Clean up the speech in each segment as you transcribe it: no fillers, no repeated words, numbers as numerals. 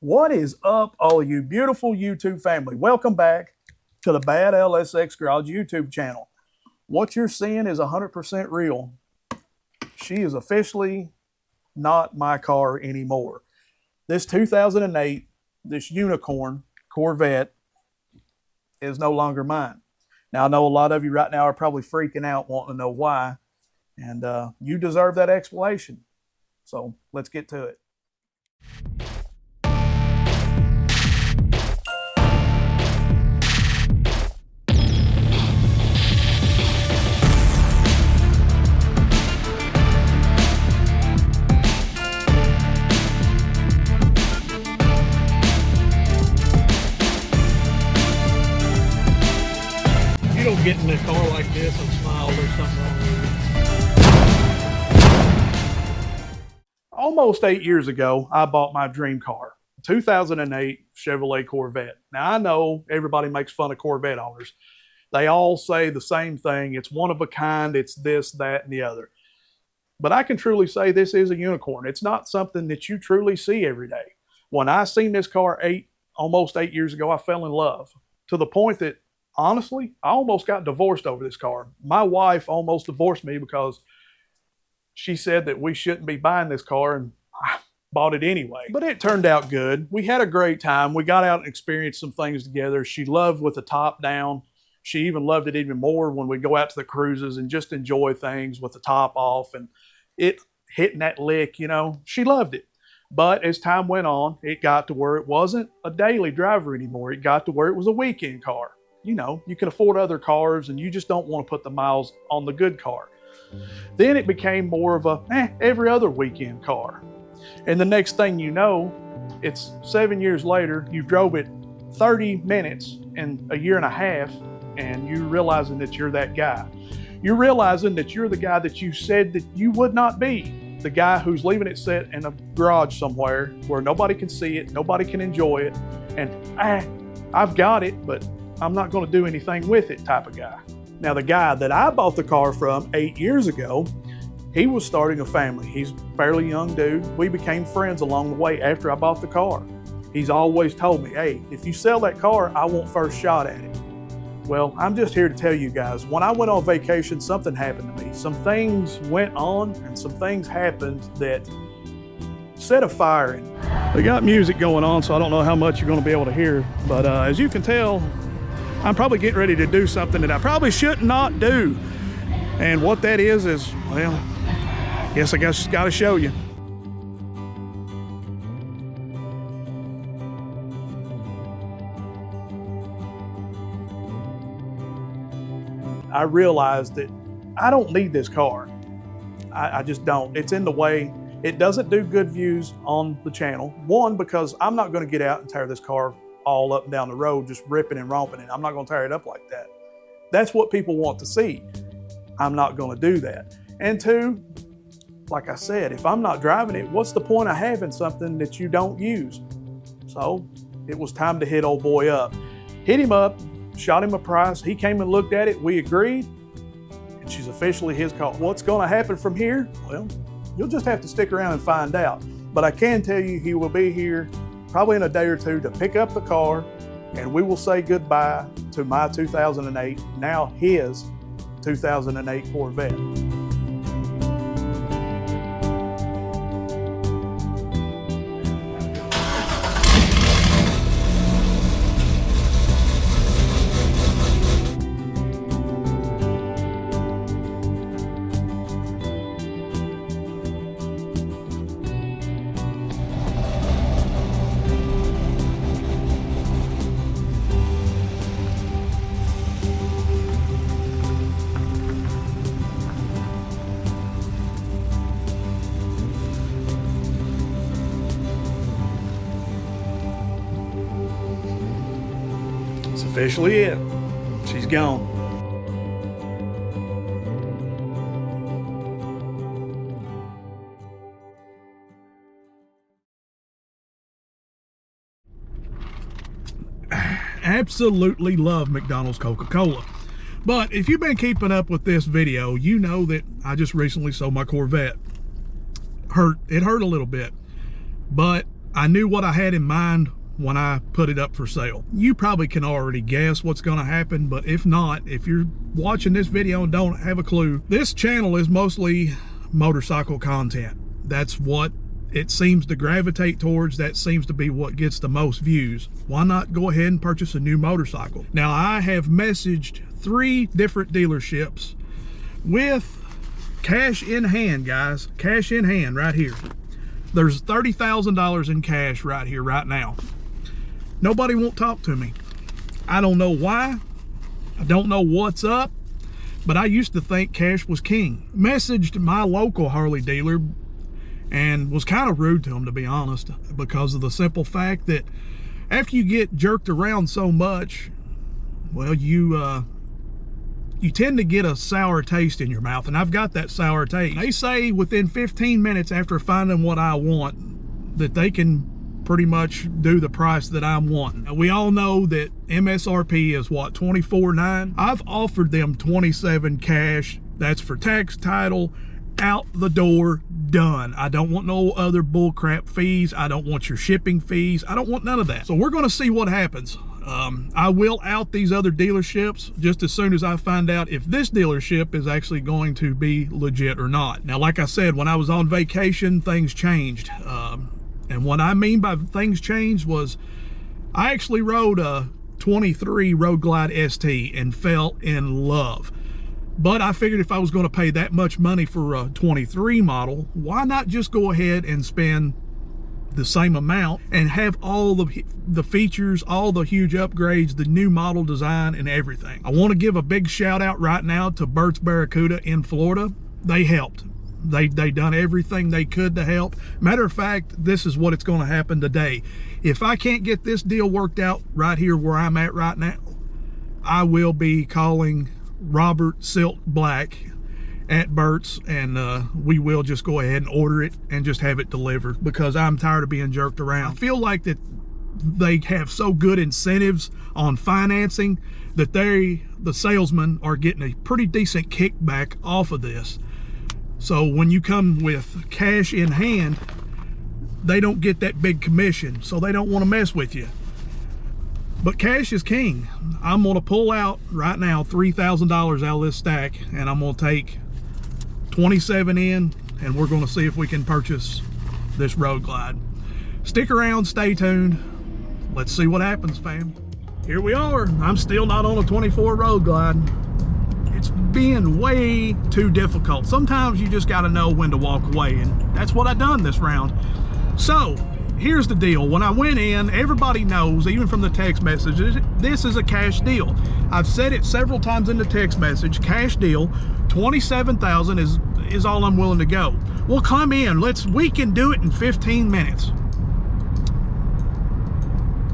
What is up, all of you beautiful YouTube family? Welcome back to the Bad LSX Garage YouTube channel. What you're seeing is 100% real. She is officially not my car anymore. This 2008, this unicorn Corvette is no longer mine. Now, I know a lot of you right now are probably freaking out wanting to know why, and you deserve that explanation. So let's get to it. You don't get in a car like this and smile, there's something wrong with you. Almost 8 years ago, I bought my dream car, 2008 Chevrolet Corvette. Now, I know everybody makes fun of Corvette owners. They all say the same thing. It's one of a kind. It's this, that, and the other. But I can truly say this is a unicorn. It's not something that you truly see every day. When I seen this car almost 8 years ago, I fell in love to the point that, honestly, I almost got divorced over this car. My wife almost divorced me because she said that we shouldn't be buying this car, and I bought it anyway. But it turned out good. We had a great time. We got out and experienced some things together. She loved with the top down. She even loved it even more when we go out to the cruises and just enjoy things with the top off and it hitting that lick, you know. She loved it. But as time went on, it got to where it wasn't a daily driver anymore. It got to where it was a weekend car. You know, you can afford other cars and you just don't want to put the miles on the good car. Then it became more of a every other weekend car. And the next thing you know, it's 7 years later, you've drove it 30 minutes in a year and a half, and you're realizing that you're that guy. You're realizing that you're the guy that you said that you would not be. The guy who's leaving it set in a garage somewhere where nobody can see it, nobody can enjoy it, and I've got it, but I'm not going to do anything with it type of guy. Now, the guy that I bought the car from 8 years ago, he was starting a family. He's a fairly young dude. We became friends along the way after I bought the car. He's always told me, hey, if you sell that car, I want first shot at it. Well, I'm just here to tell you guys, when I went on vacation, something happened to me. Some things went on and some things happened that set a fire in. They got music going on, so I don't know how much you're going to be able to hear. But as you can tell, I'm probably getting ready to do something that I probably should not do. And what that is, well, guess I just got to show you. I realized that I don't need this car. I just don't. It's in the way. It doesn't do good views on the channel. One, because I'm not going to get out and tear this car all up and down the road, just ripping and romping it. I'm not going to tear it up like that. That's what people want to see. I'm not going to do that. And two, like I said, if I'm not driving it, what's the point of having something that you don't use? So it was time to hit old boy up. Hit him up, shot him a price. He came and looked at it. We agreed, and she's officially his car. What's going to happen from here? Well, you'll just have to stick around and find out. But I can tell you he will be here probably in a day or two to pick up the car, and we will say goodbye to my 2008, now his 2008 Corvette. It's officially it. She's gone. Absolutely love McDonald's Coca-Cola. But if you've been keeping up with this video, you know that I just recently sold my Corvette. It hurt a little bit, but I knew what I had in mind when I put it up for sale. You probably can already guess what's gonna happen, but if not, if you're watching this video and don't have a clue, this channel is mostly motorcycle content. That's what it seems to gravitate towards. That seems to be what gets the most views. Why not go ahead and purchase a new motorcycle? Now, I have messaged 3 different dealerships with cash in hand, guys. Cash in hand right here. There's $30,000 in cash right here, right now. Nobody won't talk to me. I don't know why. I don't know what's up, but I used to think cash was king. Messaged my local Harley dealer and was kind of rude to him, to be honest, because of the simple fact that after you get jerked around so much, well, you tend to get a sour taste in your mouth, and I've got that sour taste. They say within 15 minutes after finding what I want that they can pretty much do the price that I'm wanting. Now, we all know that MSRP is what, $24,900? I've offered them $27,000 cash. That's for tax, title, out the door, done. I don't want no other bullcrap fees. I don't want your shipping fees. I don't want none of that. So we're gonna see what happens. I will out these other dealerships just as soon as I find out if this dealership is actually going to be legit or not. Now, like I said, when I was on vacation, things changed. And what I mean by things changed was I actually rode a 23 Road Glide ST and fell in love. But I figured if I was going to pay that much money for a 23 model, why not just go ahead and spend the same amount and have all the features, all the huge upgrades, the new model design and everything. I want to give a big shout out right now to Burt's Barracuda in Florida. They helped. They done everything they could to help. Matter of fact, this is what it's going to happen today. If I can't get this deal worked out right here where I'm at right now, I will be calling Robert Silk Black at Burt's, and we will just go ahead and order it and just have it delivered, because I'm tired of being jerked around. I feel like that they have so good incentives on financing that the salesmen are getting a pretty decent kickback off of this. So when you come with cash in hand, they don't get that big commission, so they don't want to mess with you. But cash is king. I'm gonna pull out right now $3,000 out of this stack, and I'm gonna take 27 in, and we're gonna see if we can purchase this Road Glide. Stick around, stay tuned. Let's see what happens, fam. Here we are. I'm still not on a 24 Road Glide. It's being way too difficult. Sometimes you just gotta know when to walk away, and that's what I done this round. So here's the deal. When I went in, everybody knows, even from the text messages, this is a cash deal. I've said it several times in the text message, cash deal. 27,000 is all I'm willing to go. Well, come in, we can do it in 15 minutes.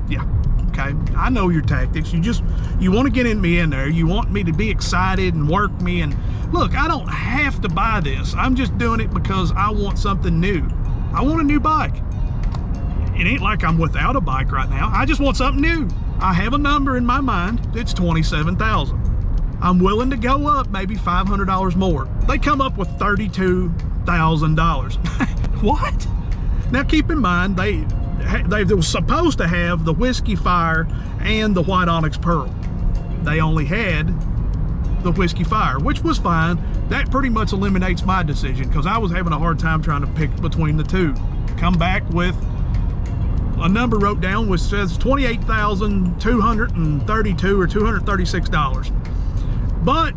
Yeah, okay, I know your tactics. You want to get me in there. You want me to be excited and work me, and look, I don't have to buy this. I'm just doing it because I want something new. I want a new bike. It ain't like I'm without a bike right now. I just want something new. I have a number in my mind. It's 27,000. I'm willing to go up maybe $500 more. They come up with $32,000. What? Now keep in mind, they were supposed to have the Whiskey Fire and the White Onyx Pearl. They only had the Whiskey Fire, which was fine. That pretty much eliminates my decision, because I was having a hard time trying to pick between the two. Come back with a number wrote down which says $28,232 or $236. But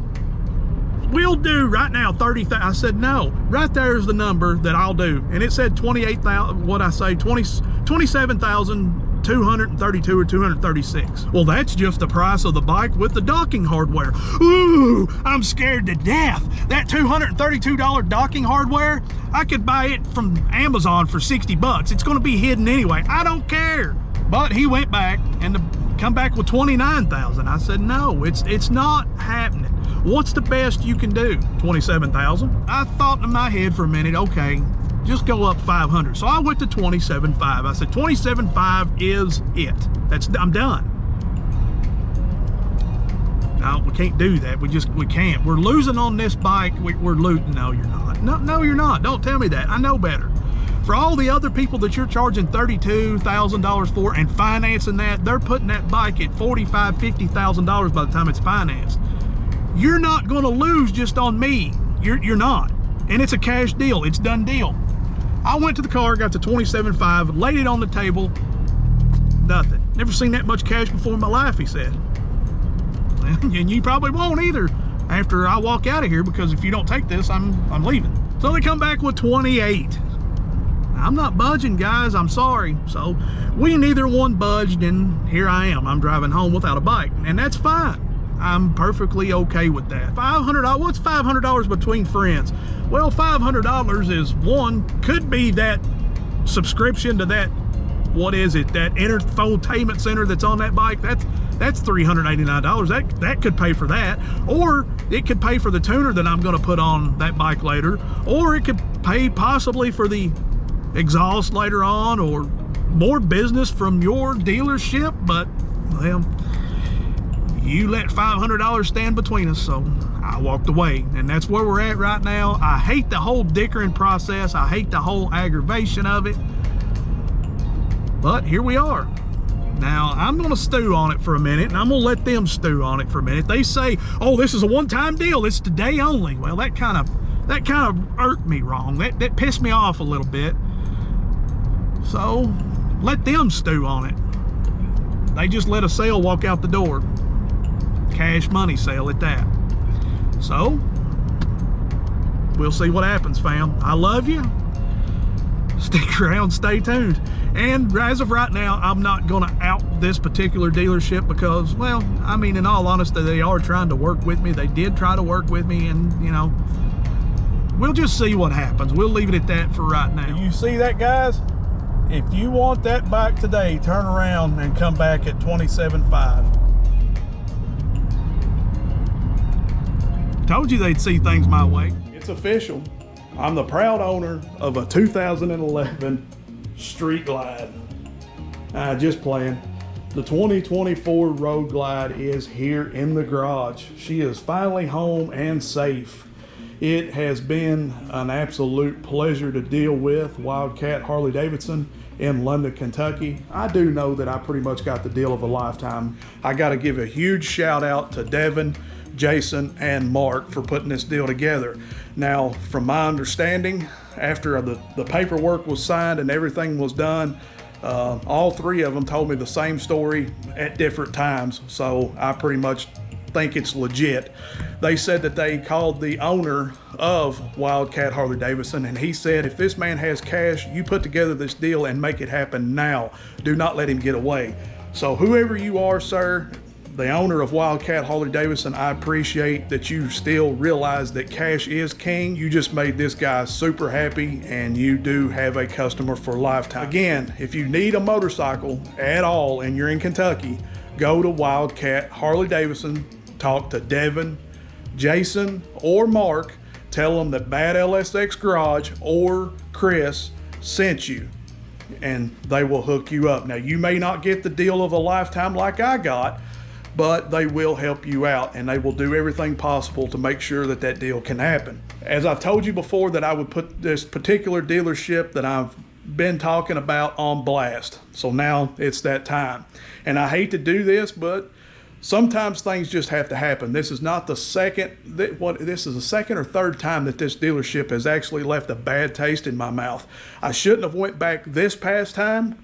we'll do right now 30,000. I said no. Right there's the number that I'll do, and it said 28,000. What I say, 27,232 or 236. Well, that's just the price of the bike with the docking hardware. Ooh, I'm scared to death. That $232 docking hardware, I could buy it from Amazon for 60 bucks. It's going to be hidden anyway. I don't care. But he went back and come back with 29,000. I said, no, it's not happening. What's the best you can do? 27,000. I thought in my head for a minute, okay, just go up 500. So I went to 27.5. I said 27.5 is it. I'm done. No, we can't do that. We can't. We're losing on this bike. We're losing. No, you're not. No, you're not. Don't tell me that. I know better. For all the other people that you're charging $32,000 for and financing that, they're putting that bike at $45,000, $50,000 by the time it's financed. You're not going to lose just on me. You're not. And it's a cash deal. It's done deal. I went to the car, got the 27.5, laid it on the table. Nothing. Never seen that much cash before in my life, he said. And you probably won't either after I walk out of here, because if you don't take this, I'm leaving. So they come back with 28. I'm not budging, guys. I'm sorry. So we neither one budged, and here I am. I'm driving home without a bike, and that's fine. I'm perfectly okay with that. $500, what's $500 between friends? Well, $500 is could be that subscription to that, what is it, that infotainment center that's on that bike. That's $389. That could pay for that, or it could pay for the tuner that I'm going to put on that bike later, or it could pay possibly for the exhaust later on, or more business from your dealership. But well, you let $500 stand between us, so I walked away, and that's where we're at right now. I hate the whole dickering process. I hate the whole aggravation of it, but here we are. Now I'm going to stew on it for a minute, and I'm going to let them stew on it for a minute. They say, oh, this is a one-time deal, it's today only. Well, that kind of irked me wrong. That pissed me off a little bit. So let them stew on it. They just let a sale walk out the door. Cash money sale at that. So we'll see what happens, fam. I love you. Stick around, stay tuned. And as of right now, I'm not going to out this particular dealership because, well, I mean, in all honesty, they are trying to work with me. They did try to work with me, and, you know, we'll just see what happens. We'll leave it at that for right now. You see that, guys? If you want that bike today, turn around and come back at 27.5. Told you they'd see things my way. It's official. I'm the proud owner of a 2011 Street Glide. Just playing. The 2024 Road Glide is here in the garage. She is finally home and safe. It has been an absolute pleasure to deal with Wildcat Harley-Davidson in London, Kentucky. I do know that I pretty much got the deal of a lifetime. I got to give a huge shout out to Devin, Jason, and Mark for putting this deal together. Now, from my understanding, after the paperwork was signed and everything was done, all three of them told me the same story at different times, so I pretty much think it's legit. They said that they called the owner of Wildcat Harley-Davidson, and he said, if this man has cash, you put together this deal and make it happen now. Do not let him get away. So whoever you are, sir, the owner of Wildcat Harley-Davidson, I appreciate that you still realize that cash is king. You just made this guy super happy, and you do have a customer for a lifetime. Again, if you need a motorcycle at all and you're in Kentucky, go to Wildcat Harley-Davidson, talk to Devin, Jason, or Mark. Tell them that Bad LSX Garage or Chris sent you, and they will hook you up. Now, you may not get the deal of a lifetime like I got, but they will help you out, and they will do everything possible to make sure that that deal can happen. As I've told you before, that I would put this particular dealership that I've been talking about on blast. So now it's that time. And I hate to do this, but sometimes things just have to happen. This is not the second, this is the second or third time that this dealership has actually left a bad taste in my mouth. I shouldn't have went back this past time,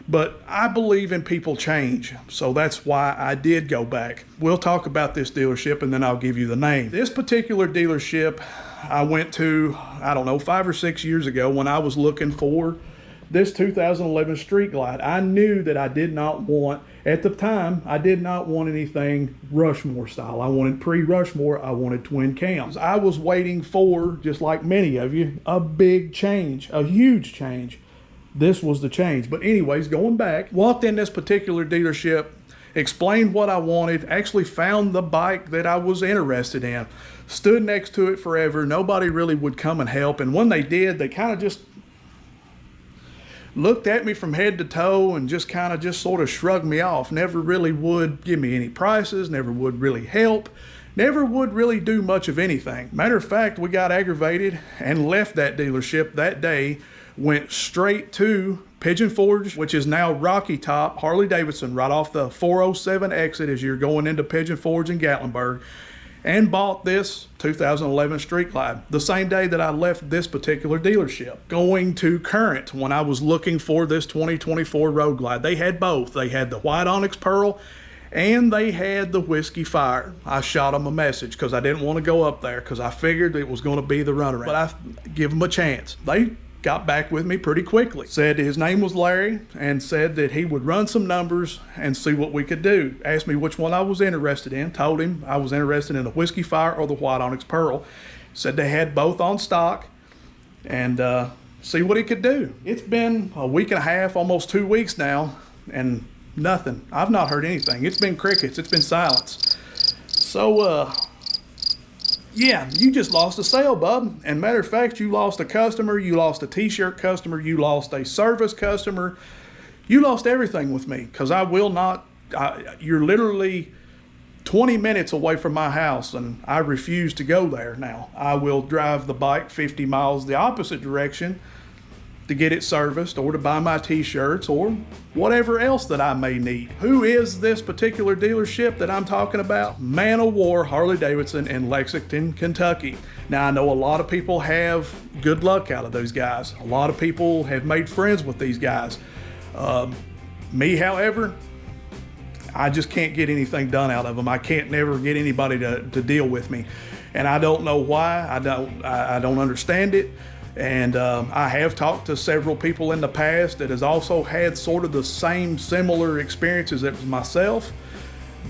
but I believe in people change. So that's why I did go back. We'll talk about this dealership, and then I'll give you the name. This particular dealership I went to, I don't know, 5 or 6 years ago when I was looking for this 2011 Street Glide. I knew that I did not want, at the time, I did not want anything Rushmore style. I wanted pre-Rushmore, I wanted twin cams. I was waiting for, just like many of you, a big change, a huge change. This was the change. But anyways, going back, walked in this particular dealership, explained what I wanted, actually found the bike that I was interested in, stood next to it forever. Nobody really would come and help. And when they did, they kind of just looked at me from head to toe and just kind of sort of shrugged me off. Never really would give me any prices, never would really help, never would really do much of anything. Matter of fact, we got aggravated and left that dealership that day went straight to Pigeon Forge, which is now Rocky Top, Harley-Davidson, right off the 407 exit as you're going into Pigeon Forge and Gatlinburg, and bought this 2011 Street Glide the same day that I left this particular dealership. Going to Current, when I was looking for this 2024 Road Glide, they had both. They had the white onyx pearl and they had the Whiskey Fire. I shot them a message because I didn't want to go up there because I figured it was going to be the runaround, but I give them a chance. They got back with me pretty quickly. Said his name was Larry and said that he would run some numbers and see what we could do. Asked me which one I was interested in. Told him I was interested in the Whiskey Fire or the white onyx pearl. Said they had both on stock and see what he could do. It's been a week and a half, almost 2 weeks now, and nothing. I've not heard anything. It's been crickets. It's been silence. So yeah, you just lost a sale, bub. And matter of fact, you lost a customer, you lost a t-shirt customer, you lost a service customer. You lost everything with me because I will not, you're literally 20 minutes away from my house and I refuse to go there now. I will drive the bike 50 miles the opposite direction to get it serviced or to buy my t-shirts or whatever else that I may need. Who is this particular dealership that I'm talking about? Man of War Harley-Davidson in Lexington, Kentucky. Now I know a lot of people have good luck out of those guys. A lot of people have made friends with these guys. Me, however, I just can't get anything done out of them. I can't never get anybody to deal with me. And I don't know why. I don't understand it. And I have talked to several people in the past that has also had sort of the same similar experiences as myself.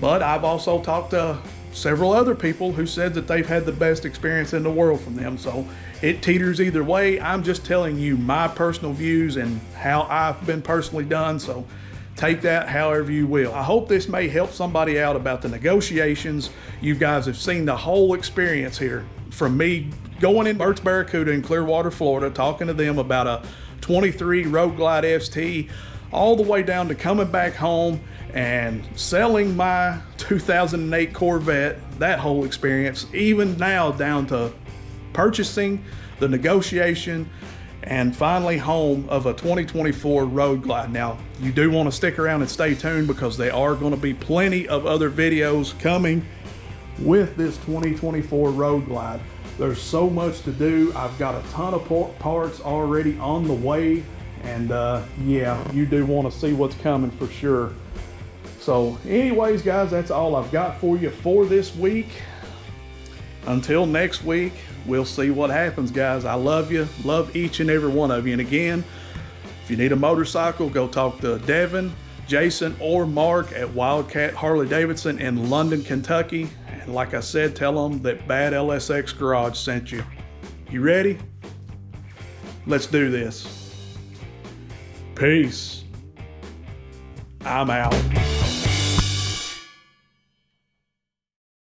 But I've also talked to several other people who said that they've had the best experience in the world from them. So it teeters either way. I'm just telling you my personal views and how I've been personally done. So take that however you will. I hope this may help somebody out about the negotiations. You guys have seen the whole experience here from me going in Burt's Barracuda in Clearwater, Florida, talking to them about a 23 Road Glide ST, all the way down to coming back home and selling my 2008 Corvette, that whole experience, even now down to purchasing, the negotiation, and finally home of a 2024 Road Glide. Now, you do want to stick around and stay tuned because there are going to be plenty of other videos coming with this 2024 Road Glide. There's so much to do. I've got a ton of parts already on the way, and yeah, you do want to see what's coming for sure. So anyways, guys, that's all I've got for you for this week. Until next week, we'll see what happens, guys. I love you, love each and every one of you. And again, if you need a motorcycle, go talk to Devin, Jason, or Mark at Wildcat Harley-Davidson in London, Kentucky. And like I said, tell them that Bad LSX Garage sent you. You ready? Let's do this. Peace. I'm out.